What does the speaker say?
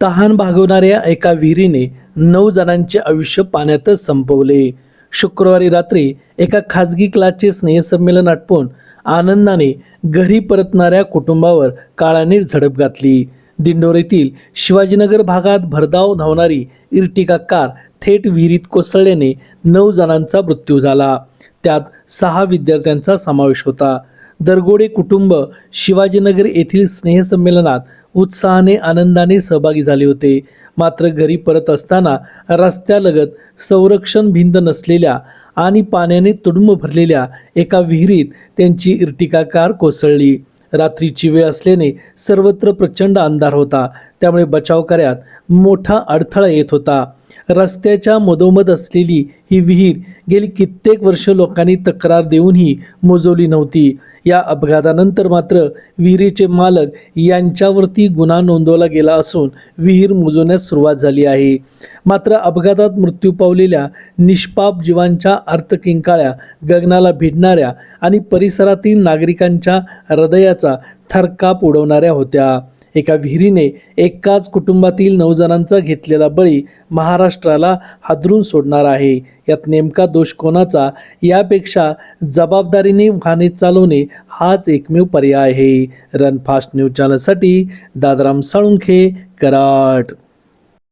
तहान भागवणाऱ्या एका विहिरीने 9 जणांचे आयुष्य पाण्यातच संपवले. शुक्रवारी रात्री एका खाजगी क्लासचे स्नेहसंमेलन आटपून आनंदाने घरी परतणाऱ्या कुटुंबावर काळाने झडप घातली. दिंडोरीतील शिवाजीनगर भागात भरधाव धावणारी इर्टिगा कार थेट विहिरीत कोसळल्याने 9 जणांचा मृत्यू झाला. त्यात 6 विद्यार्थ्यांचा समावेश होता. दरगोडे कुटुंब शिवाजीनगर येथील स्नेहसंमेलनात उत्साहाने आनंदाने सहभागी झाले होते. मात्र घरी परत असताना रस्त्यालगत संरक्षण भिंत नसलेल्या आणि पाण्याने तुडुंब भरलेल्या एका विहिरीत त्यांची इर्टिगा कार कोसळली. रात्रीची वेळ असल्याने सर्वत्र प्रचंड अंधार होता, त्यामुळे बचाव कार्यात मोठा अडथळा येत होता. रस्त्याच्या मधोमध असलेली ही विहीर गेली कित्येक वर्ष लोकांनी तक्रार देऊनही मोजवली नव्हती. या अपघातानंतर मात्र विहिरीचे मालक यांच्यावरती गुन्हा नोंदवला गेला असून विहीर मोजवण्यास सुरुवात झाली आहे. मात्र अपघातात मृत्यू पावलेल्या निष्पाप जीवांच्या अर्थकिंकाळ्या गगनाला भिडणाऱ्या आणि परिसरातील नागरिकांच्या हृदयाचा थरकाप उडवणाऱ्या होत्या. एका विहिरीने एकाच कुटुंबातील 9 जणांचा घेतलेला बळी महाराष्ट्राला हादरून सोडणार आहे. यात नेमका दोष कोणाचा, यापेक्षा जबाबदारीने वाहने चालवणे हाच एकमेव पर्याय आहे. रन फास्ट न्यूज चॅनलसाठी दादराम साळुंखे, कराड.